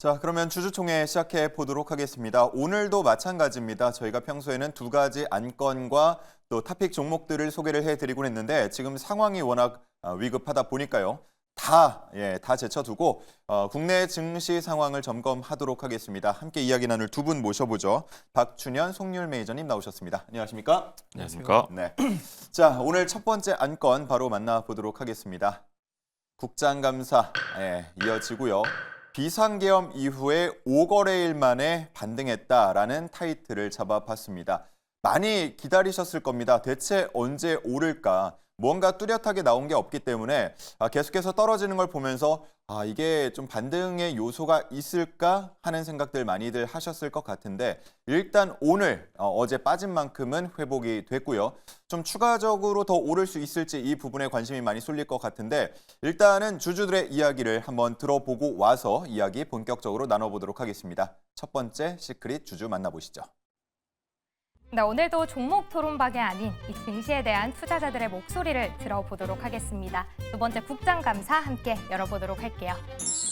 자, 그러면 주주총회 시작해 보도록 하겠습니다. 오늘도 마찬가지입니다. 저희가 평소에는 두 가지 안건과 또 토픽 종목들을 소개를 해드리곤 했는데 지금 상황이 워낙 위급하다 보니까요. 다 제쳐두고 국내 증시 상황을 점검하도록 하겠습니다. 함께 이야기 나눌 두 분 모셔보죠. 박춘현, 송률 매니저님 나오셨습니다. 안녕하십니까? 안녕하십니까? 네. 자, 오늘 첫 번째 안건 바로 만나보도록 하겠습니다. 국장감사 이어지고요. 비상계엄 이후에 5거래일 만에 반등했다라는 타이틀을 잡아봤습니다. 많이 기다리셨을 겁니다. 대체 언제 오를까? 무언가 뚜렷하게 나온 게 없기 때문에 계속해서 떨어지는 걸 보면서 이게 좀 반등의 요소가 있을까 하는 생각들 많이들 하셨을 것 같은데 일단 오늘 어제 빠진 만큼은 회복이 됐고요. 좀 추가적으로 더 오를 수 있을지 이 부분에 관심이 많이 쏠릴 것 같은데 일단은 주주들의 이야기를 한번 들어보고 와서 이야기 본격적으로 나눠보도록 하겠습니다. 첫 번째 시크릿 주주 만나보시죠. 네, 오늘도 종목 토론박이 아닌 이 증시에 대한 투자자들의 목소리를 들어보도록 하겠습니다. 두 번째 국장감사 함께 열어보도록 할게요.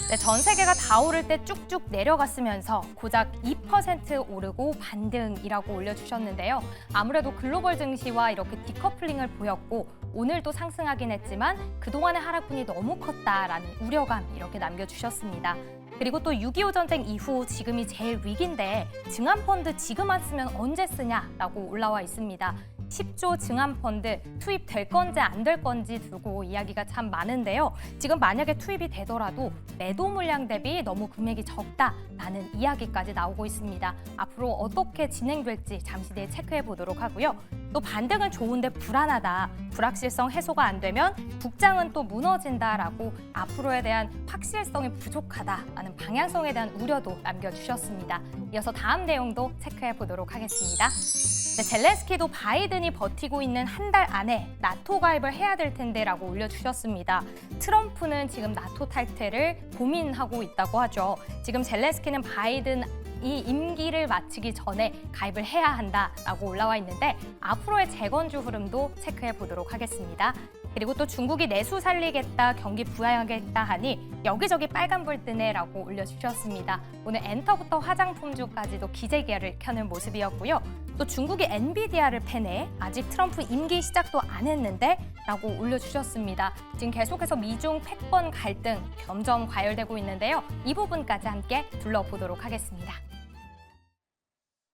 네, 전 세계가 다 오를 때 쭉쭉 내려갔으면서 고작 2% 오르고 반등이라고 올려주셨는데요. 아무래도 글로벌 증시와 이렇게 디커플링을 보였고 오늘도 상승하긴 했지만 그동안의 하락분이 너무 컸다라는 우려감 이렇게 남겨주셨습니다. 그리고 또 6.25 전쟁 이후 지금이 제일 위기인데 증안펀드 지금 안 쓰면 언제 쓰냐라고 올라와 있습니다. 10조 증안펀드 투입될 건지 안 될 건지 두고 이야기가 참 많은데요. 지금 만약에 투입이 되더라도 매도 물량 대비 너무 금액이 적다라는 이야기까지 나오고 있습니다. 앞으로 어떻게 진행될지 잠시 뒤에 체크해 보도록 하고요. 또 반등은 좋은데 불안하다. 불확실성 해소가 안 되면 국장은 또 무너진다라고 앞으로에 대한 확실성이 부족하다라는 방향성에 대한 우려도 남겨주셨습니다. 이어서 다음 내용도 체크해 보도록 하겠습니다. 네, 젤렌스키도 바이든이 버티고 있는 한 달 안에 나토 가입을 해야 될 텐데라고 올려주셨습니다. 트럼프는 지금 나토 탈퇴를 고민하고 있다고 하죠. 지금 젤렌스키는 바이든 이 임기를 마치기 전에 가입을 해야 한다라고 올라와 있는데 앞으로의 재건주 흐름도 체크해 보도록 하겠습니다. 그리고 또 중국이 내수 살리겠다, 경기 부양하겠다 하니 여기저기 빨간불 뜨네라고 올려주셨습니다. 오늘 엔터부터 화장품주까지도 기재기를 켜는 모습이었고요. 또 중국이 엔비디아를 패네, 아직 트럼프 임기 시작도 안 했는데 라고 올려주셨습니다. 지금 계속해서 미중 패권 갈등 점점 과열되고 있는데요. 이 부분까지 함께 둘러보도록 하겠습니다.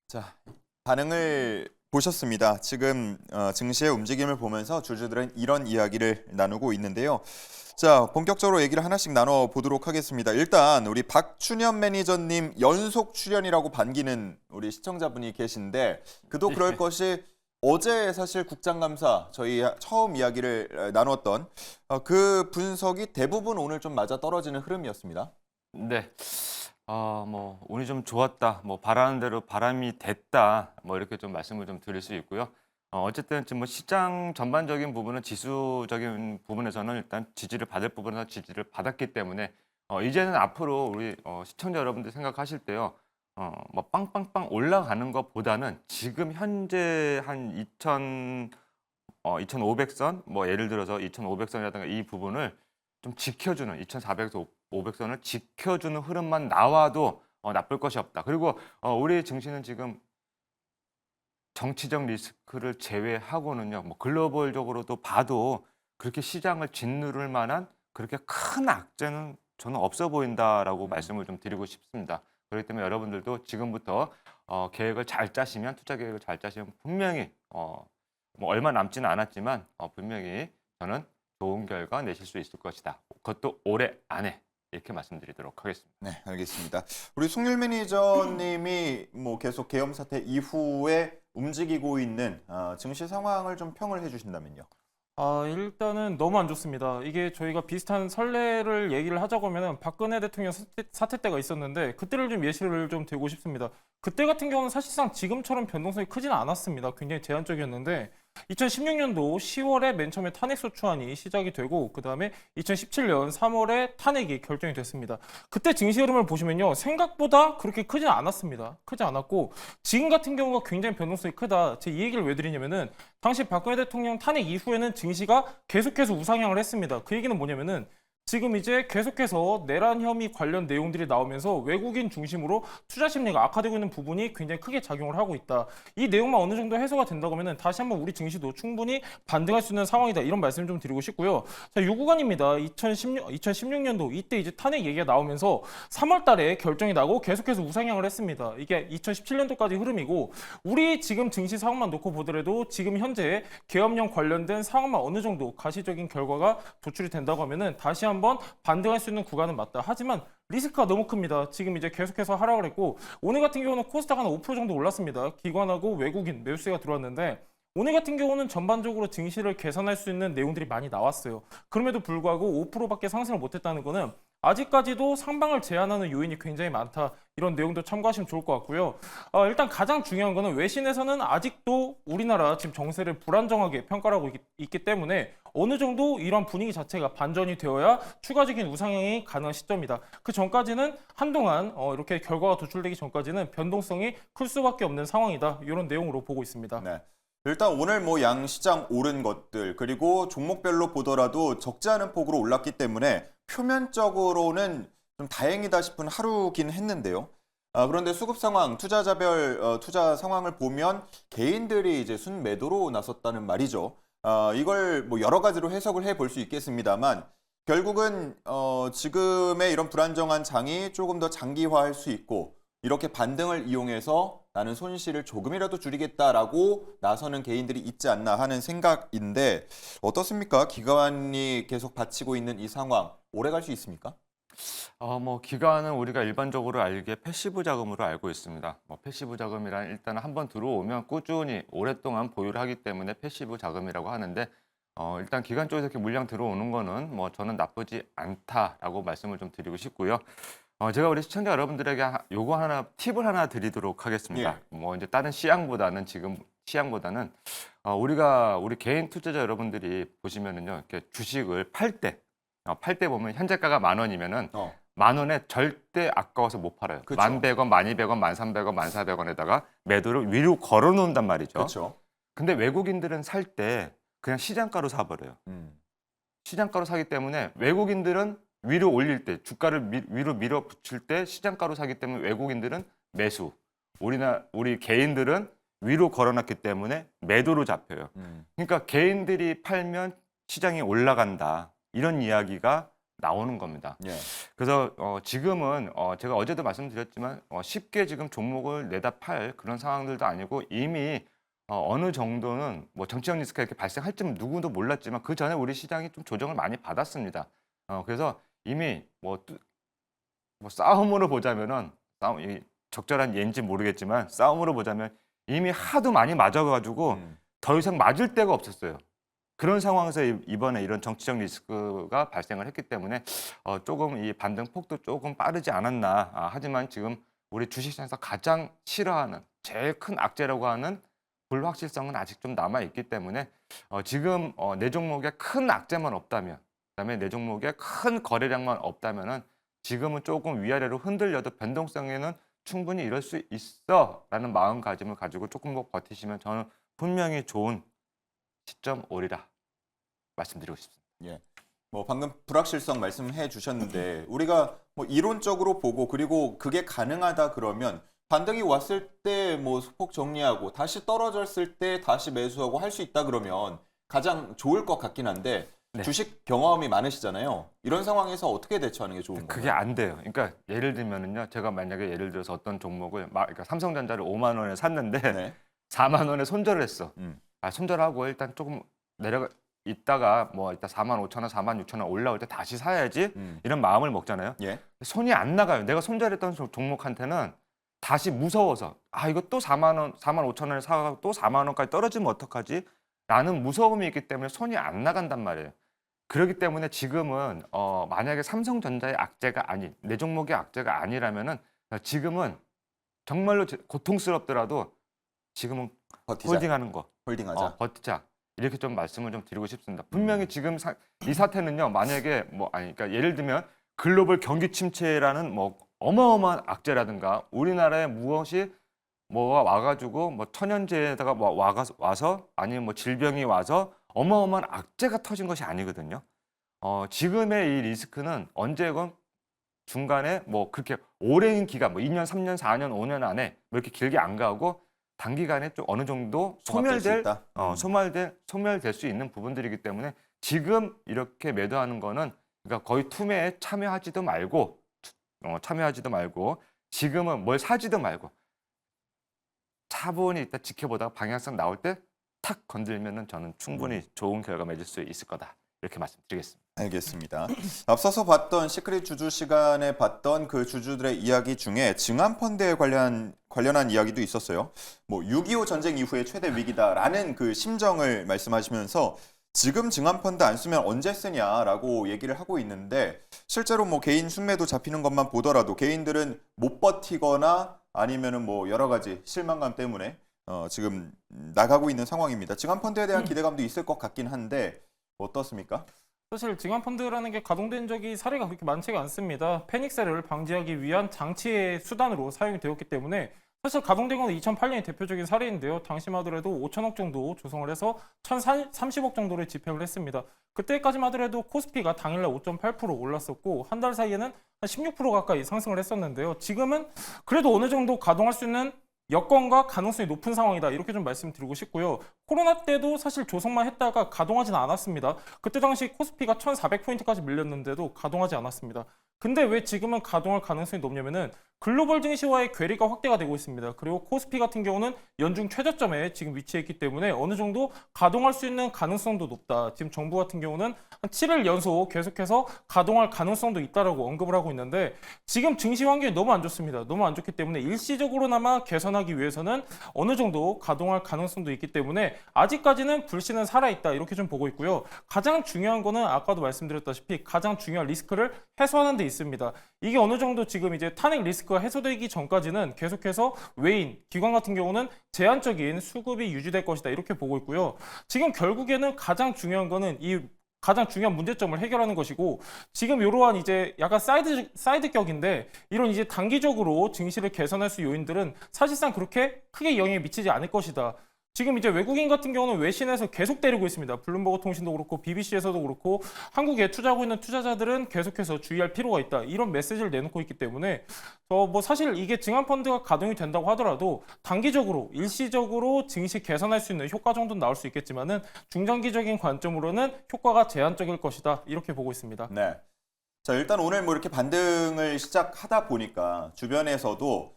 자, 반응을 보셨습니다. 지금 증시의 움직임을 보면서 주주들은 이런 이야기를 나누고 있는데요. 자, 본격적으로 얘기를 하나씩 나눠보도록 하겠습니다. 일단 우리 박춘현 매니저님 연속 출연이라고 반기는 우리 시청자분이 계신데 그도 그럴 것이 어제 사실 국장감사 저희 처음 이야기를 나눴던 그 분석이 대부분 오늘 좀 맞아떨어지는 흐름이었습니다. 네. 운이 좀 좋았다. 바라는 대로 바람이 됐다. 이렇게 좀 말씀을 좀 드릴 수 있고요. 어쨌든 지금 시장 전반적인 부분은 지수적인 부분에서는 일단 지지를 받을 부분에서 지지를 받았기 때문에 이제는 앞으로 우리 시청자 여러분들 생각하실 때요. 빵빵빵 올라가는 것보다는 지금 현재 한 2,500선, 예를 들어서 2,500선이라든가 이 부분을 좀 지켜주는 2,400에서 500선을 지켜주는 흐름만 나와도 나쁠 것이 없다. 그리고 우리 증시는 지금 정치적 리스크를 제외하고는요. 글로벌적으로도 봐도 그렇게 시장을 짓누를 만한 그렇게 큰 악재는 저는 없어 보인다라고 말씀을 좀 드리고 싶습니다. 그렇기 때문에 여러분들도 지금부터 계획을 잘 짜시면 투자 계획을 잘 짜시면 분명히 얼마 남지는 않았지만 분명히 저는 좋은 결과 내실 수 있을 것이다. 그것도 올해 안에 이렇게 말씀드리도록 하겠습니다. 네, 알겠습니다. 우리 송률 매니저님이 계속 계엄 사태 이후에 움직이고 있는 증시 상황을 좀 평을 해주신다면요. 일단은 너무 안 좋습니다. 이게 저희가 비슷한 선례를 얘기를 하자고 하면은 박근혜 대통령 사태 때가 있었는데 그때를 좀 예시를 좀 들고 싶습니다. 그때 같은 경우는 사실상 지금처럼 변동성이 크지는 않았습니다. 굉장히 제한적이었는데 2016년도 10월에 맨 처음에 탄핵소추안이 시작이 되고 그다음에 2017년 3월에 탄핵이 결정이 됐습니다. 그때 증시 흐름을 보시면요. 생각보다 그렇게 크지는 않았습니다. 크지 않았고 지금 같은 경우가 굉장히 변동성이 크다. 제가 이 얘기를 왜 드리냐면은 당시 박근혜 대통령 탄핵 이후에는 증시가 계속해서 우상향을 했습니다. 그 얘기는 뭐냐면은 지금 이제 계속해서 내란 혐의 관련 내용들이 나오면서 외국인 중심으로 투자 심리가 악화되고 있는 부분이 굉장히 크게 작용을 하고 있다. 이 내용만 어느 정도 해소가 된다고 하면 다시 한번 우리 증시도 충분히 반등할 수 있는 상황이다. 이런 말씀 좀 드리고 싶고요. 자, 유구간입니다. 2016년도 이때 이제 탄핵 얘기가 나오면서 3월 달에 결정이 나고 계속해서 우상향을 했습니다. 이게 2017년도까지 흐름이고 우리 지금 증시 상황만 놓고 보더라도 지금 현재 계엄령 관련된 상황만 어느 정도 가시적인 결과가 도출이 된다고 하면은 다시 한번 반등할 수 있는 구간은 맞다. 하지만 리스크가 너무 큽니다. 지금 이제 계속해서 하락을 했고 오늘 같은 경우는 코스닥 한 5% 정도 올랐습니다. 기관하고 외국인 매수세가 들어왔는데 오늘 같은 경우는 전반적으로 증시를 개선할 수 있는 내용들이 많이 나왔어요. 그럼에도 불구하고 5%밖에 상승을 못했다는 거는 아직까지도 상방을 제한하는 요인이 굉장히 많다. 이런 내용도 참고하시면 좋을 것 같고요. 일단 가장 중요한 거는 외신에서는 아직도 우리나라 지금 정세를 불안정하게 평가를 하고 있기 때문에 어느 정도 이런 분위기 자체가 반전이 되어야 추가적인 우상향이 가능한 시점이다. 그 전까지는 한동안 이렇게 결과가 도출되기 전까지는 변동성이 클 수밖에 없는 상황이다. 이런 내용으로 보고 있습니다. 네. 일단 오늘 뭐 양시장 오른 것들 그리고 종목별로 보더라도 적지 않은 폭으로 올랐기 때문에 표면적으로는 좀 다행이다 싶은 하루긴 했는데요. 그런데 수급 상황, 투자자별 투자 상황을 보면 개인들이 이제 순매도로 나섰다는 말이죠. 이걸 뭐 여러 가지로 해석을 해볼 수 있겠습니다만 결국은 지금의 이런 불안정한 장이 조금 더 장기화할 수 있고 이렇게 반등을 이용해서 나는 손실을 조금이라도 줄이겠다라고 나서는 개인들이 있지 않나 하는 생각인데 어떻습니까? 기관이 계속 받치고 있는 이 상황 오래 갈 수 있습니까? 뭐 기간은 우리가 일반적으로 알기에 패시브 자금으로 알고 있습니다. 뭐 패시브 자금이란 일단 한번 들어오면 꾸준히 오랫동안 보유를 하기 때문에 패시브 자금이라고 하는데 일단 기관 쪽에서 이렇게 물량 들어오는 거는 뭐 저는 나쁘지 않다라고 말씀을 좀 드리고 싶고요. 제가 우리 시청자 여러분들에게 요거 하나 팁을 하나 드리도록 하겠습니다. 뭐 이제 다른 시향보다는 우리 개인 투자자 여러분들이 보시면은요, 이렇게 주식을 팔 때 보면 현재가가 10,000원이면은 10,000원에 절대 아까워서 못 팔아요. 그쵸. 11,100원, 12,100원, 13,100원, 14,100원에다가 매도를 위로 걸어 놓는단 말이죠. 그렇죠. 근데 외국인들은 살 때 그냥 시장가로 사버려요. 시장가로 사기 때문에 외국인들은 위로 올릴 때 주가를 위로 밀어붙일 때 시장가로 사기 때문에 외국인들은 매수, 우리 개인들은 위로 걸어놨기 때문에 매도로 잡혀요. 그러니까 개인들이 팔면 시장이 올라간다 이런 이야기가 나오는 겁니다. 예. 그래서 지금은 제가 어제도 말씀드렸지만 쉽게 지금 종목을 내다 팔 그런 상황들도 아니고 이미 어느 정도는 뭐 정치적 리스크가 이렇게 발생할지는 누구도 몰랐지만 그 전에 우리 시장이 좀 조정을 많이 받았습니다. 그래서 이미 뭐 싸움으로 보자면은 이 적절한 예인지 모르겠지만 싸움으로 보자면 이미 하도 많이 맞아가지고 더 이상 맞을 데가 없었어요. 그런 상황에서 이번에 이런 정치적 리스크가 발생을 했기 때문에 조금 이 반등 폭도 조금 빠르지 않았나. 하지만 지금 우리 주식시장에서 가장 싫어하는 제일 큰 악재라고 하는 불확실성은 아직 좀 남아 있기 때문에 지금 내 종목에 큰 악재만 없다면, 그다음에 내 종목에 큰 거래량만 없다면은 지금은 조금 위아래로 흔들려도 변동성에는 충분히 이럴 수 있어라는 마음가짐을 가지고 조금 더 버티시면 저는 분명히 좋은 시점 오리라 말씀드리고 싶습니다. 예. 뭐 방금 불확실성 말씀해 주셨는데 우리가 뭐 이론적으로 보고 그리고 그게 가능하다 그러면 반등이 왔을 때 뭐 소폭 정리하고 다시 떨어졌을 때 다시 매수하고 할 수 있다 그러면 가장 좋을 것 같긴 한데 네. 주식 경험이 많으시잖아요. 이런 상황에서 어떻게 대처하는 게 좋은 그게 거예요? 안 돼요. 그러니까 예를 들면은요, 제가 만약에 예를 들어서 어떤 종목을 그러니까 삼성전자를 5만 원에 샀는데 네. 4만 원에 손절을 했어. 음. 손절하고 일단 조금 내려가 있다가 뭐 이따 4만 5천 원, 4만 6천 원 올라올 때 다시 사야지 이런 마음을 먹잖아요. 예. 손이 안 나가요. 내가 손절했던 종목한테는 다시 무서워서 이거 또 4만 원, 4만 5천 원에 사가고 또 4만 원까지 떨어지면 어떡하지? 라는 무서움이 있기 때문에 손이 안 나간단 말이에요. 그렇기 때문에 지금은 만약에 삼성전자의 악재가 아닌 내 종목의 악재가 아니라면은 지금은 정말로 고통스럽더라도 지금은 버티자. 홀딩하는 거, 홀딩하자. 버티자 이렇게 좀 말씀을 좀 드리고 싶습니다. 분명히 지금 이 사태는요, 만약에 그러니까 예를 들면 글로벌 경기 침체라는 뭐 어마어마한 악재라든가 우리나라에 무엇이 뭐가 와가지고 뭐 천연재해가 와서 아니면 뭐 질병이 와서 어마어마한 악재가 터진 것이 아니거든요. 지금의 이 리스크는 언제건 중간에 뭐 그렇게 오랜 기간, 뭐 2년, 3년, 4년, 5년 안에 뭐 이렇게 길게 안 가고 단기간에 좀 어느 정도 종합될 수 있다. 소멸될 수 있는 부분들이기 때문에 지금 이렇게 매도하는 거는 그러니까 거의 투매에 참여하지도 말고 지금은 뭘 사지도 말고 차분히 일단 지켜보다가 방향성 나올 때 탁 건들면은 저는 충분히 좋은 결과 맺을 수 있을 거다. 이렇게 말씀드리겠습니다. 알겠습니다. 앞서서 봤던 시크릿 주주 시간에 봤던 그 주주들의 이야기 중에 증안펀드에 관련한 이야기도 있었어요. 뭐 6.25 전쟁 이후의 최대 위기다라는 그 심정을 말씀하시면서 지금 증안펀드 안 쓰면 언제 쓰냐라고 얘기를 하고 있는데 실제로 뭐 개인 순매도 잡히는 것만 보더라도 개인들은 못 버티거나 아니면은 뭐 여러 가지 실망감 때문에 지금 나가고 있는 상황입니다. 증안펀드에 대한 기대감도 있을 것 같긴 한데 어떻습니까? 사실 증안펀드라는 게 가동된 적이 사례가 그렇게 많지가 않습니다. 패닉세를 방지하기 위한 장치의 수단으로 사용이 되었기 때문에 사실 가동된 건 2008년이 대표적인 사례인데요. 당시만 하더라도 5천억 정도 조성을 해서 1,030억 정도를 집행을 했습니다. 그때까지만 하더라도 코스피가 당일날 5.8% 올랐었고 한 달 사이에는 한 16% 가까이 상승을 했었는데요. 지금은 그래도 어느 정도 가동할 수 있는 여건과 가능성이 높은 상황이다. 이렇게 좀 말씀드리고 싶고요. 코로나 때도 사실 조성만 했다가 가동하지는 않았습니다. 그때 당시 코스피가 1,400포인트까지 밀렸는데도 가동하지 않았습니다. 근데 왜 지금은 가동할 가능성이 높냐면은 글로벌 증시와의 괴리가 확대가 되고 있습니다. 그리고 코스피 같은 경우는 연중 최저점에 지금 위치해 있기 때문에 어느 정도 가동할 수 있는 가능성도 높다. 지금 정부 같은 경우는 한 7일 연속 계속해서 가동할 가능성도 있다라고 언급을 하고 있는데 지금 증시 환경이 너무 안 좋습니다. 너무 안 좋기 때문에 일시적으로나마 개선하기 위해서는 어느 정도 가동할 가능성도 있기 때문에 아직까지는 불씨는 살아있다. 이렇게 좀 보고 있고요. 가장 중요한 거는 아까도 말씀드렸다시피 가장 중요한 리스크를 해소하는 데 있습니다. 이게 어느 정도 지금 이제 탄핵 리스크가 해소되기 전까지는 계속해서 외인, 기관 같은 경우는 제한적인 수급이 유지될 것이다. 이렇게 보고 있고요. 지금 결국에는 가장 중요한 거는 이 가장 중요한 문제점을 해결하는 것이고 지금 이러한 이제 약간 사이드격인데 이런 이제 단기적으로 증시를 개선할 수 요인들은 사실상 그렇게 크게 영향을 미치지 않을 것이다. 지금 이제 외국인 같은 경우는 외신에서 계속 때리고 있습니다. 블룸버그 통신도 그렇고 BBC에서도 그렇고 한국에 투자하고 있는 투자자들은 계속해서 주의할 필요가 있다. 이런 메시지를 내놓고 있기 때문에 뭐 사실 이게 증안펀드가 가동이 된다고 하더라도 단기적으로 일시적으로 증시 개선할 수 있는 효과 정도는 나올 수 있겠지만은 중장기적인 관점으로는 효과가 제한적일 것이다. 이렇게 보고 있습니다. 네. 자, 일단 오늘 뭐 이렇게 반등을 시작하다 보니까 주변에서도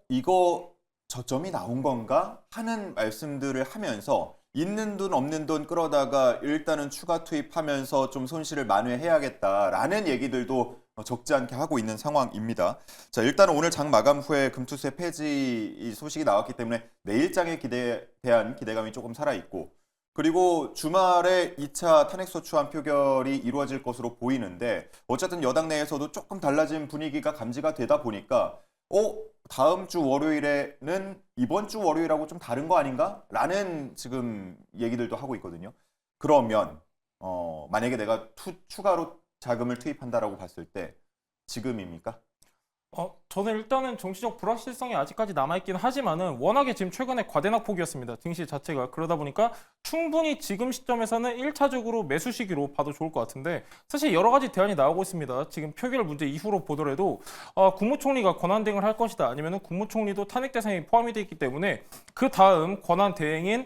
이거 저점이 나온 건가 하는 말씀들을 하면서 있는 돈 없는 돈 끌어다가 일단은 추가 투입하면서 좀 손실을 만회해야겠다라는 얘기들도 적지 않게 하고 있는 상황입니다. 자, 일단은 오늘 장 마감 후에 금투세 폐지 소식이 나왔기 때문에 내일장에 대한 기대감이 조금 살아있고 그리고 주말에 2차 탄핵소추안 표결이 이루어질 것으로 보이는데 어쨌든 여당 내에서도 조금 달라진 분위기가 감지가 되다 보니까 다음 주 월요일에는 이번 주 월요일하고 좀 다른 거 아닌가? 라는 지금 얘기들도 하고 있거든요. 그러면 만약에 내가 추가로 자금을 투입한다라고 봤을 때 지금입니까? 저는 일단은 정치적 불확실성이 아직까지 남아있긴 하지만은 워낙에 지금 최근에 과대낙폭이었습니다. 증시 자체가. 그러다 보니까 충분히 지금 시점에서는 1차적으로 매수 시기로 봐도 좋을 것 같은데 사실 여러 가지 대안이 나오고 있습니다. 지금 표결 문제 이후로 보더라도 국무총리가 권한 대행을 할 것이다. 아니면은 국무총리도 탄핵 대상에 포함이 되어 있기 때문에 그 다음 권한 대행인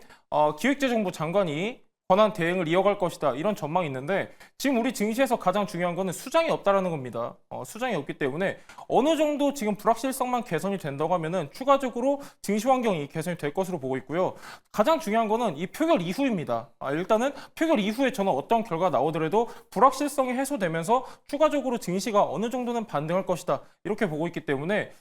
기획재정부 장관이 권한 대행을 이어갈 것이다. 이런 전망이 있는데 지금 우리 증시에서 가장 중요한 거는 수장이 없다라는 겁니다. 수장이 없기 때문에 어느 정도 지금 불확실성만 개선이 된다고 하면은 추가적으로 증시 환경이 개선이 될 것으로 보고 있고요. 가장 중요한 거는 이 표결 이후입니다. 일단은 표결 이후에 저는 어떤 결과가 나오더라도 불확실성이 해소되면서 추가적으로 증시가 어느 정도는 반등할 것이다. 이렇게 보고 있기 때문에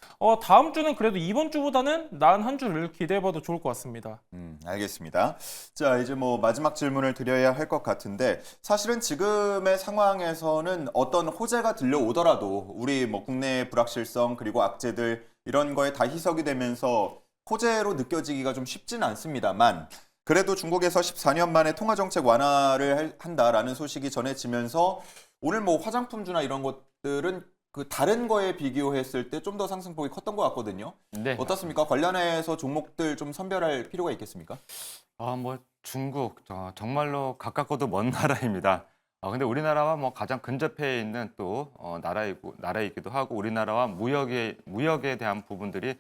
다음 주는 그래도 이번 주보다는 나은 한 주를 기대해봐도 좋을 것 같습니다. 알겠습니다. 자, 이제 뭐 마지막 질문을 드려야 할 것 같은데 사실은 지금의 상황에서는 어떤 호재가 들려오더라도 우리 뭐 국내의 불확실성 그리고 악재들 이런 거에 다 희석이 되면서 호재로 느껴지기가 좀 쉽지는 않습니다만 그래도 중국에서 14년 만에 통화정책 완화를 한다라는 소식이 전해지면서 오늘 뭐 화장품주나 이런 것들은 그 다른 거에 비교했을 때 좀 더 상승폭이 컸던 것 같거든요. 네. 어떻습니까? 관련해서 종목들 좀 선별할 필요가 있겠습니까? 뭐 중국 정말로 가깝고도 먼 나라입니다. 근데 우리나라와 뭐 가장 근접해 있는 또 나라이기도 하고 우리나라와 무역에 대한 부분들이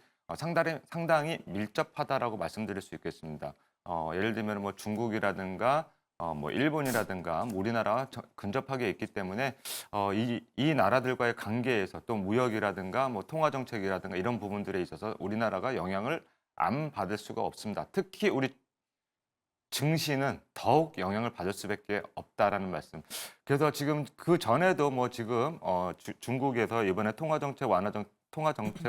상당히 밀접하다라고 말씀드릴 수 있겠습니다. 예를 들면 뭐 중국이라든가 뭐 일본이라든가 뭐 우리나라와 근접하게 있기 때문에 이 나라들과의 관계에서 또 무역이라든가 뭐 통화 정책이라든가 이런 부분들에 있어서 우리나라가 영향을 안 받을 수가 없습니다. 특히 우리 증시는 더욱 영향을 받을 수밖에 없다라는 말씀. 그래서 지금 그 전에도 뭐 지금 중국에서 이번에 통화 정책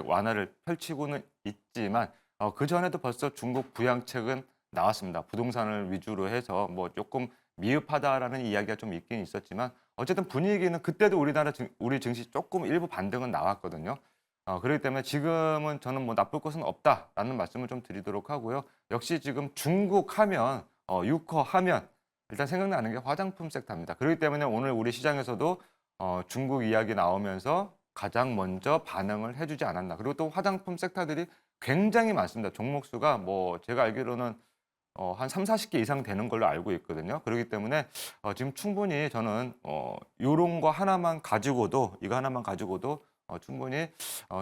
완화를 펼치고는 있지만 그 전에도 벌써 중국 부양책은 나왔습니다. 부동산을 위주로 해서 뭐 조금 미흡하다라는 이야기가 좀 있긴 있었지만 어쨌든 분위기는 그때도 우리 증시 조금 일부 반등은 나왔거든요. 그렇기 때문에 지금은 저는 뭐 나쁠 것은 없다라는 말씀을 좀 드리도록 하고요. 역시 지금 중국 하면 유커 하면 일단 생각나는 게 화장품 섹터입니다. 그렇기 때문에 오늘 우리 시장에서도 중국 이야기 나오면서 가장 먼저 반응을 해주지 않았나. 그리고 또 화장품 섹터들이 굉장히 많습니다. 종목수가 뭐 제가 알기로는 한 3, 40개 이상 되는 걸로 알고 있거든요. 그렇기 때문에 지금 충분히 저는 요런 거 하나만 가지고도 충분히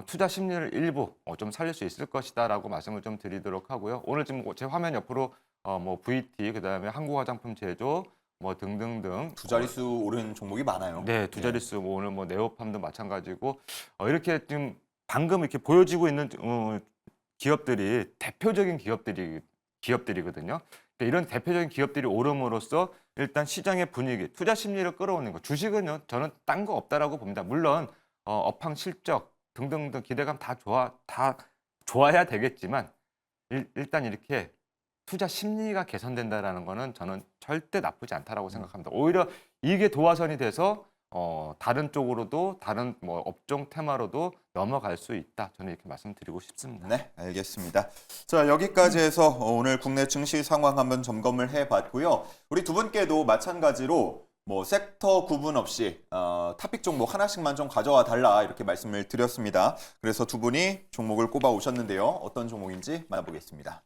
투자 심리를 일부 좀 살릴 수 있을 것이다라고 말씀을 좀 드리도록 하고요. 오늘 지금 제 화면 옆으로 뭐 VT 그다음에 한국화장품 제조 뭐 등등등 두 자릿수 오른 종목이 많아요. 네, 두 자릿수 뭐 오늘 뭐 네오팜도 마찬가지고 이렇게 지금 방금 이렇게 보여지고 있는 기업들이 대표적인 기업들이거든요. 그러니까 이런 대표적인 기업들이 오름으로써 일단 시장의 분위기, 투자 심리를 끌어오는 거. 주식은요, 저는 딴 거 없다라고 봅니다. 물론 업황 실적 등등등 기대감 다 좋아야 되겠지만 일단 이렇게 투자 심리가 개선된다라는 거는 저는 절대 나쁘지 않다라고 생각합니다. 오히려 이게 도화선이 돼서 다른 쪽으로도 다른 뭐 업종 테마로도 넘어갈 수 있다. 저는 이렇게 말씀드리고 싶습니다. 네, 알겠습니다. 자, 여기까지 해서 오늘 국내 증시 상황 한번 점검을 해봤고요. 우리 두 분께도 마찬가지로 뭐 섹터 구분 없이 탑픽 종목 하나씩만 좀 가져와 달라 이렇게 말씀을 드렸습니다. 그래서 두 분이 종목을 꼽아 오셨는데요. 어떤 종목인지 만나보겠습니다.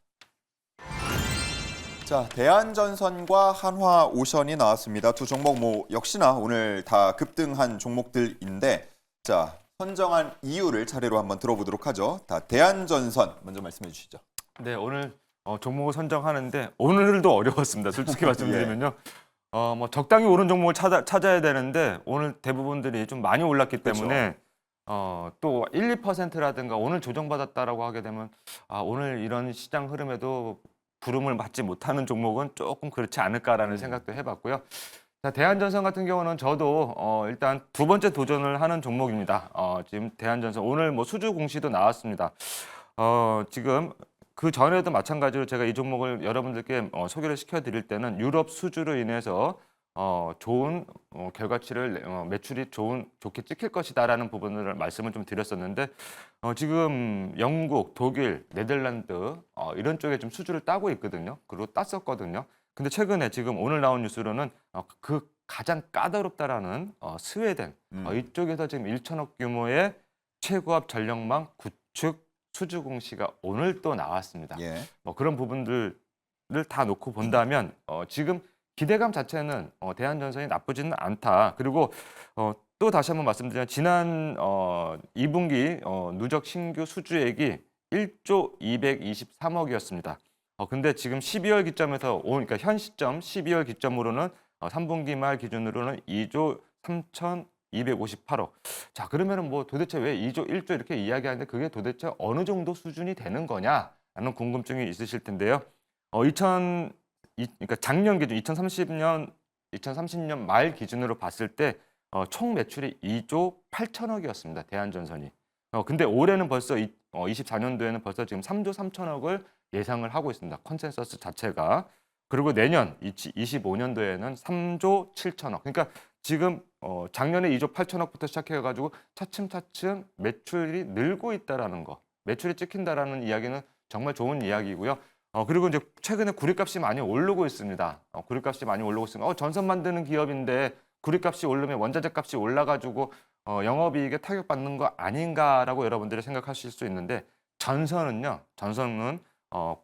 자, 대한전선과 한화오션이 나왔습니다. 두 종목 뭐 역시나 오늘 다 급등한 종목들인데 자, 선정한 이유를 차례로 한번 들어보도록 하죠. 다 대한전선 먼저 말씀해 주시죠. 네, 오늘 종목을 선정하는데 오늘도 어려웠습니다. 솔직히 말씀드리면요. 뭐 적당히 오른 종목을 찾아야 되는데 오늘 대부분들이 좀 많이 올랐기 때문에 또 1, 2%라든가 오늘 조정받았다라고 하게 되면 오늘 이런 시장 흐름에도 부름을 맞지 못하는 종목은 조금 그렇지 않을까라는 생각도 해봤고요. 자, 대한전선 같은 경우는 저도 일단 두 번째 도전을 하는 종목입니다. 지금 대한전선 오늘 뭐 수주 공시도 나왔습니다. 지금 그 전에도 마찬가지로 제가 이 종목을 여러분들께 소개를 시켜드릴 때는 유럽 수주로 인해서 좋은 결과치를 매출이 좋게 찍힐 것이다라는 부분을 말씀을 좀 드렸었는데 지금 영국, 독일, 네덜란드 이런 쪽에 좀 수주를 따고 있거든요. 그리고 땄었거든요. 근데 최근에 지금 오늘 나온 뉴스로는 그 가장 까다롭다라는 스웨덴 이쪽에서 지금 1천억 규모의 최고압 전력망 구축 수주 공시가 오늘 또 나왔습니다. 예. 뭐 그런 부분들을 다 놓고 본다면 지금 기대감 자체는 대한전선이 나쁘지는 않다. 그리고 또 다시 한번 말씀드리면 지난 2분기 누적 신규 수주액이 1조 223억이었습니다. 근데 지금 12월 기점에서 그러니까 현 시점 12월 기점으로는 3분기 말 기준으로는 2조 3,258억. 자, 그러면은 뭐 도대체 왜 2조, 1조 이렇게 이야기하는데 그게 도대체 어느 정도 수준이 되는 거냐라는 궁금증이 있으실 텐데요. 그러니까 작년 기준 2030년 말 기준으로 봤을 때 총 매출이 2조 8천억이었습니다. 대한전선이. 근데 올해는 벌써 24년도에는 벌써 지금 3조 3천억을 예상을 하고 있습니다. 컨센서스 자체가. 그리고 내년 25년도에는 3조 7천억. 그러니까 지금 작년에 2조 8천억부터 시작해가지고 차츰차츰 매출이 늘고 있다라는 거. 매출이 찍힌다라는 이야기는 정말 좋은 이야기고요. 그리고 이제 최근에 구리값이 많이 오르고 있습니다. 구리값이 많이 오르고 있습니다. 전선 만드는 기업인데 구리값이 오르면 원자재 값이 올라가지고 영업이익에 타격받는 거 아닌가라고 여러분들이 생각하실 수 있는데 전선은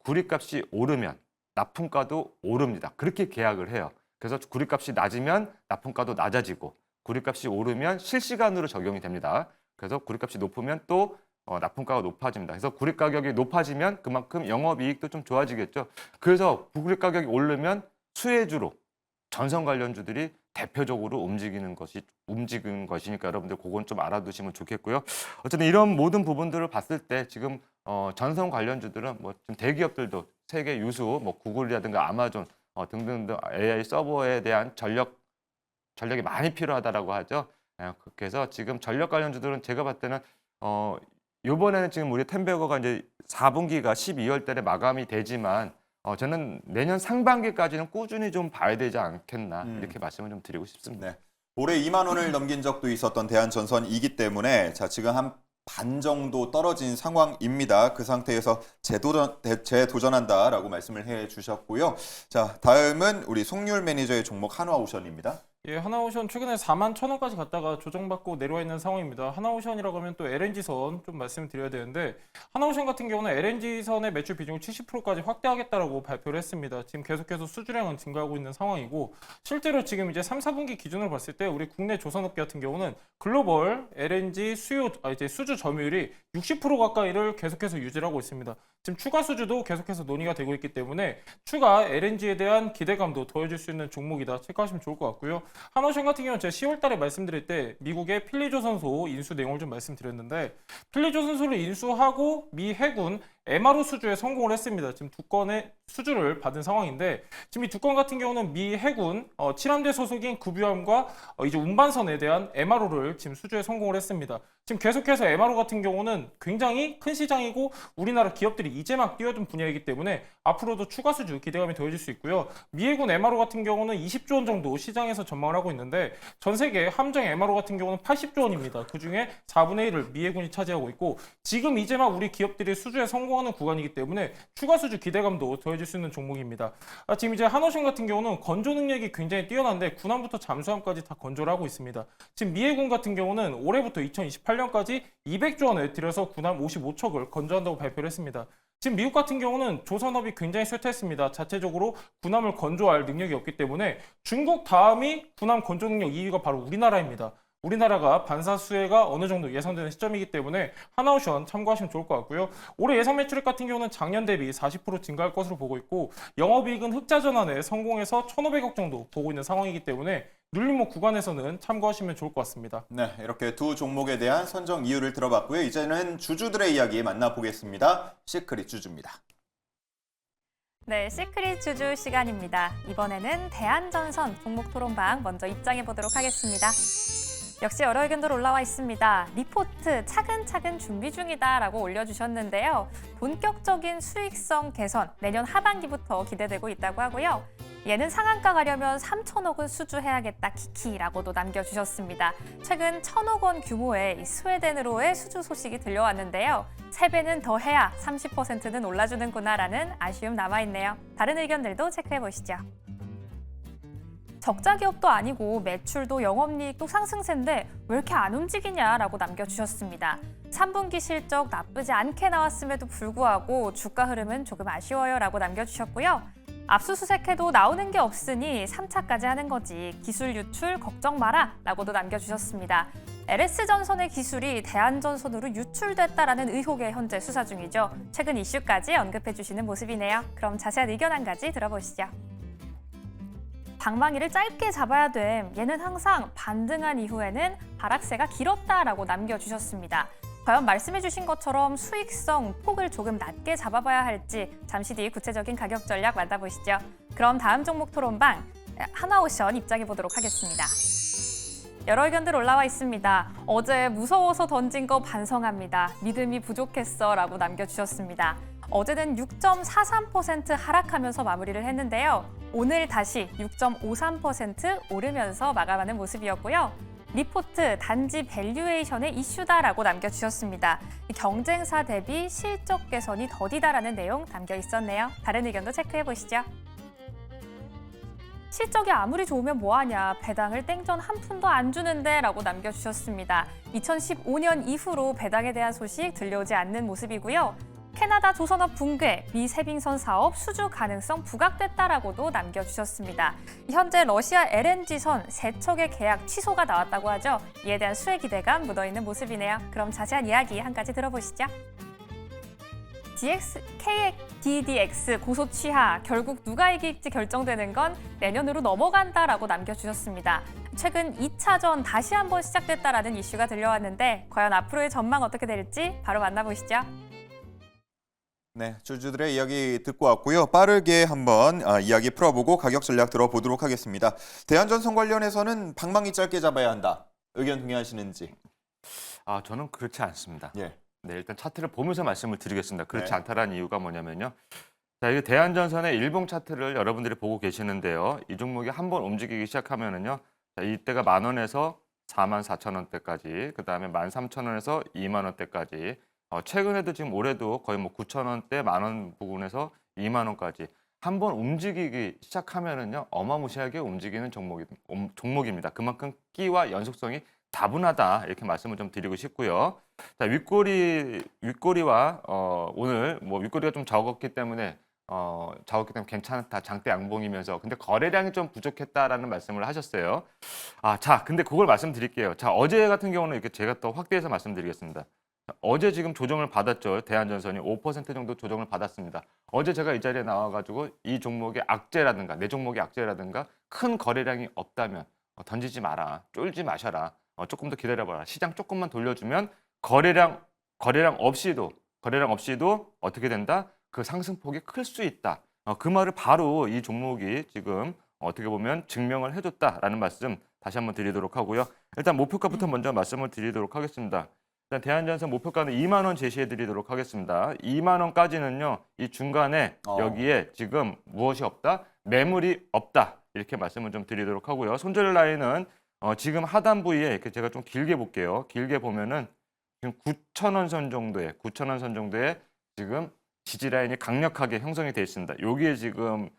구리값이 오르면 납품가도 오릅니다. 그렇게 계약을 해요. 그래서 구리값이 낮으면 납품가도 낮아지고 구리값이 오르면 실시간으로 적용이 됩니다. 그래서 구리값이 높으면 또 납품가가 높아집니다. 그래서 구리 가격이 높아지면 그만큼 영업이익도 좀 좋아지겠죠. 그래서 구리 가격이 오르면 수혜주로 전선 관련주들이 대표적으로 움직이는 것이니까 여러분들 그건 좀 알아두시면 좋겠고요. 어쨌든 이런 모든 부분들을 봤을 때 지금 전선 관련주들은 뭐 좀 대기업들도 세계 유수 뭐 구글이라든가 아마존 등등등 AI 서버에 대한 전력이 많이 필요하다라고 하죠. 그래서 지금 전력 관련주들은 제가 봤을 때는 이번에는 지금 우리 텐베거가 이제 4분기가 12월 달에 마감이 되지만 저는 내년 상반기까지는 꾸준히 좀 봐야 되지 않겠나 이렇게 말씀을 좀 드리고 싶습니다. 네. 올해 2만 원을 넘긴 적도 있었던 대한전선이기 때문에 자 지금 한 반 정도 떨어진 상황입니다. 그 상태에서 재도전한다라고 말씀을 해주셨고요. 자 다음은 우리 송률 매니저의 종목 한화오션입니다. 예, 하나오션 최근에 4만 1,000원까지 갔다가 조정받고 내려와 있는 상황입니다. 하나오션이라고 하면 또 LNG선 좀 말씀을 드려야 되는데 하나오션 같은 경우는 LNG선의 매출 비중을 70%까지 확대하겠다라고 발표를 했습니다. 지금 계속해서 수주량은 증가하고 있는 상황이고 실제로 지금 이제 3, 4분기 기준으로 봤을 때 우리 국내 조선업계 같은 경우는 글로벌 LNG 이제 수주 점유율이 60% 가까이를 계속해서 유지를 하고 있습니다. 지금 추가 수주도 계속해서 논의가 되고 있기 때문에 추가 LNG에 대한 기대감도 더해줄 수 있는 종목이다. 체크하시면 좋을 것 같고요. 한오션 같은 경우는 제가 10월 달에 말씀드릴 때 미국의 필리조선소 인수 내용을 좀 말씀드렸는데 필리조선소를 인수하고 미 해군 MRO 수주에 성공을 했습니다. 지금 두 건의 수주를 받은 상황인데 지금 이 두 건 같은 경우는 미 해군 7함대 소속인 급유함과 이제 운반선에 대한 MRO를 지금 수주에 성공을 했습니다. 지금 계속해서 MRO 같은 경우는 굉장히 큰 시장이고 우리나라 기업들이 이제 막 뛰어든 분야이기 때문에 앞으로도 추가 수주 기대감이 더해질 수 있고요. 미 해군 MRO 같은 경우는 20조 원 정도 시장에서 전망을 하고 있는데 전 세계 함정 MRO 같은 경우는 80조 원입니다. 그중에 4분의 1을 미 해군이 차지하고 있고 지금 이제 막 우리 기업들이 수주에 성공하는 구간이기 때문에 추가 수주 기대감도 더해질 수 있는 종목입니다. 지금 이제 한오션 같은 경우는 건조 능력이 굉장히 뛰어난데 군함부터 잠수함까지 다 건조를 하고 있습니다. 지금 미 해군 같은 경우는 올해부터 2028년까지 200조 원을 들여서 군함 55척을 건조한다고 발표를 했습니다. 지금 미국 같은 경우는 조선업이 굉장히 쇠퇴했습니다. 자체적으로 군함을 건조할 능력이 없기 때문에 중국 다음이 군함 건조 능력 2위가 바로 우리나라입니다. 우리나라가 반사 수혜가 어느 정도 예상되는 시점이기 때문에 하나오션 참고하시면 좋을 것 같고요. 올해 예상 매출액 같은 경우는 작년 대비 40% 증가할 것으로 보고 있고 영업이익은 흑자 전환에 성공해서 1,500억 정도 보고 있는 상황이기 때문에 눌림목 구간에서는 참고하시면 좋을 것 같습니다. 네, 이렇게 두 종목에 대한 선정 이유를 들어봤고요. 이제는 주주들의 이야기 만나보겠습니다. 시크릿 주주입니다. 네, 시크릿 주주 시간입니다. 이번에는 대한전선 종목 토론방 먼저 입장해 보도록 하겠습니다. 역시 여러 의견들 올라와 있습니다. 리포트 차근차근 준비 중이다라고 올려주셨는데요. 본격적인 수익성 개선 내년 하반기부터 기대되고 있다고 하고요. 얘는 상한가 가려면 3천억은 수주해야겠다 키키라고도 남겨주셨습니다. 최근 1,000억 원 규모의 스웨덴으로의 수주 소식이 들려왔는데요. 3배는 더 해야 30%는 올라주는구나라는 아쉬움 남아있네요. 다른 의견들도 체크해보시죠. 적자 기업도 아니고 매출도 영업이익도 상승세인데 왜 이렇게 안 움직이냐라고 남겨주셨습니다. 3분기 실적 나쁘지 않게 나왔음에도 불구하고 주가 흐름은 조금 아쉬워요라고 남겨주셨고요. 압수수색해도 나오는 게 없으니 3차까지 하는 거지 기술 유출 걱정 마라 라고도 남겨주셨습니다. LS전선의 기술이 대한전선으로 유출됐다라는 의혹에 현재 수사 중이죠. 최근 이슈까지 언급해 주시는 모습이네요. 그럼 자세한 의견 한 가지 들어보시죠. 방망이를 짧게 잡아야 됨. 얘는 항상 반등한 이후에는 하락세가 길었다라고 남겨주셨습니다. 과연 말씀해주신 것처럼 수익성, 폭을 조금 낮게 잡아봐야 할지 잠시 뒤 구체적인 가격 전략 만나보시죠. 그럼 다음 종목 토론방 하나오션 입장해 보도록 하겠습니다. 여러 의견들 올라와 있습니다. 어제 무서워서 던진 거 반성합니다. 믿음이 부족했어 라고 남겨주셨습니다. 어제는 6.43% 하락하면서 마무리를 했는데요. 오늘 다시 6.53% 오르면서 마감하는 모습이었고요. 리포트 단지 밸류에이션의 이슈다라고 남겨주셨습니다. 경쟁사 대비 실적 개선이 더디다라는 내용 담겨 있었네요. 다른 의견도 체크해보시죠. 실적이 아무리 좋으면 뭐하냐, 배당을 땡전 한 푼도 안 주는데 라고 남겨주셨습니다. 2015년 이후로 배당에 대한 소식 들려오지 않는 모습이고요. 캐나다 조선업 붕괴, 미 세빙선 사업 수주 가능성 부각됐다라고도 남겨주셨습니다. 현재 러시아 LNG선 3척의 계약 취소가 나왔다고 하죠. 이에 대한 수혜 기대가 묻어있는 모습이네요. 그럼 자세한 이야기 한 가지 들어보시죠. DDX 고소 취하, 결국 누가 이길지 결정되는 건 내년으로 넘어간다라고 남겨주셨습니다. 최근 2차전 다시 한번 시작됐다라는 이슈가 들려왔는데 과연 앞으로의 전망 어떻게 될지 바로 만나보시죠. 네, 주주들의 이야기 듣고 왔고요. 빠르게 한번 이야기 풀어보고 가격 전략 들어보도록 하겠습니다. 대한전선 관련해서는 방망이 짧게 잡아야 한다. 의견 동의하시는지? 저는 그렇지 않습니다. 예. 네, 일단 차트를 보면서 말씀을 드리겠습니다. 그렇지 네. 않다라는 이유가 뭐냐면요. 자, 이게 대한전선의 일봉 차트를 여러분들이 보고 계시는데요. 이 종목이 한번 움직이기 시작하면은요. 자, 이때가 10,000원에서 44,000원대까지, 그다음에 13,000원에서 20,000원대까지. 최근에도 지금 올해도 거의 뭐 9,000원대, 10,000원 부근에서 20,000원까지 한번 움직이기 시작하면은요. 어마무시하게 움직이는 종목입니다. 그만큼 끼와 연속성이 다분하다 이렇게 말씀을 좀 드리고 싶고요. 자, 윗꼬리와 오늘 뭐 윗꼬리가 좀 적었기 때문에 괜찮다, 장대 양봉이면서 근데 거래량이 좀 부족했다라는 말씀을 하셨어요. 자, 근데 그걸 말씀드릴게요. 자, 어제 같은 경우는 이렇게 제가 또 확대해서 말씀드리겠습니다. 어제 지금 조정을 받았죠. 대한전선이 5% 정도 조정을 받았습니다. 어제 제가 이 자리에 나와가지고 이 종목의 악재라든가 내 종목의 악재라든가 큰 거래량이 없다면 던지지 마라, 쫄지 마셔라. 조금 더 기다려봐라. 시장 조금만 돌려주면 거래량 없이도 어떻게 된다? 그 상승폭이 클 수 있다. 그 말을 바로 이 종목이 지금 어떻게 보면 증명을 해줬다라는 말씀 다시 한번 드리도록 하고요. 일단 목표가부터 먼저 말씀을 드리도록 하겠습니다. 일단 대한전선 목표가는 2만 원 제시해 드리도록 하겠습니다. 2만 원까지는요. 이 중간에 여기에 지금 무엇이 없다? 매물이 없다. 이렇게 말씀을 좀 드리도록 하고요. 손절 라인은 지금 하단 부위에 이렇게 제가 좀 길게 볼게요. 길게 보면은 지금 9,000원 선 정도에 지금 지지 라인이 강력하게 형성이 되어 있습니다. 여기에 지금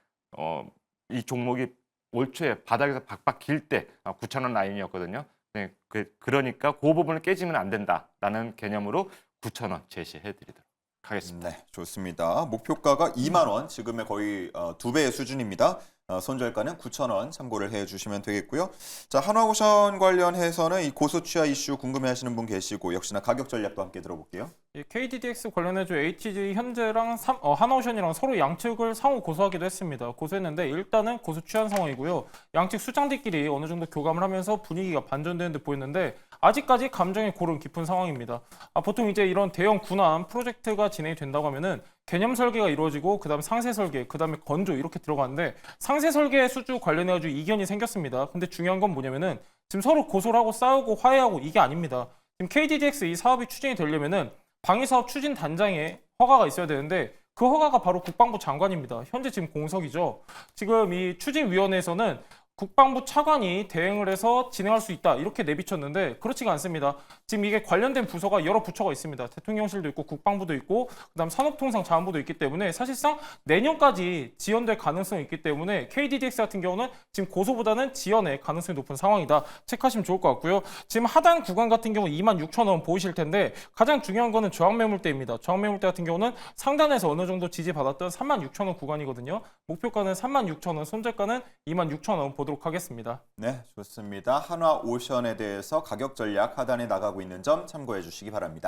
이 종목이 올 초에 바닥에서 박박 길 때 9,000원 라인이었거든요. 네, 그러니까 그 부분을 깨지면 안 된다라는 개념으로 9,000원 제시해드리도록 하겠습니다. 네, 좋습니다. 목표가가 2만 원, 지금의 거의 2배의 수준입니다. 손절가는 9,000원 참고를 해주시면 되겠고요. 자, 한화오션 관련해서는 이 고소 취하 이슈 궁금해하시는 분 계시고 역시나 가격 전략도 함께 들어볼게요. KDDX 관련해서 HG 현재랑 한화오션이랑 서로 양측을 상호 고소하기도 했습니다. 고소했는데 일단은 고소 취한 상황이고요. 양측 수장들끼리 어느 정도 교감을 하면서 분위기가 반전되는 듯 보였는데 아직까지 감정의 골은 깊은 상황입니다. 보통 이제 이런 대형 군함 프로젝트가 진행이 된다고 하면은 개념 설계가 이루어지고 그다음에 상세 설계, 그다음에 건조 이렇게 들어가는데 상세 설계 수주 관련해가지고 이견이 생겼습니다. 근데 중요한 건 뭐냐면은 지금 서로 고소를 하고 싸우고 화해하고 이게 아닙니다. 지금 KDDX 이 사업이 추진이 되려면은 방위사업 추진 단장에 허가가 있어야 되는데 그 허가가 바로 국방부 장관입니다. 현재 지금 공석이죠. 지금 이 추진위원회에서는 국방부 차관이 대행을 해서 진행할 수 있다 이렇게 내비쳤는데 그렇지가 않습니다. 지금 이게 관련된 부서가 여러 부처가 있습니다. 대통령실도 있고 국방부도 있고 그다음 산업통상자원부도 있기 때문에 사실상 내년까지 지연될 가능성이 있기 때문에 KDDX 같은 경우는 지금 고소보다는 지연의 가능성이 높은 상황이다. 체크하시면 좋을 것 같고요. 지금 하단 구간 같은 경우 26,000원 보이실 텐데 가장 중요한 거는 저항매물대입니다. 저항매물대 같은 경우는 상단에서 어느 정도 지지받았던 36,000원 구간이거든요. 목표가는 36,000원, 손절가는 26,000원 보도록 하겠습니다. 네, 좋습니다. 한화오션에 대해서 가격 전략 하단에 나가고 있는 점 참고해 주시기 바랍니다.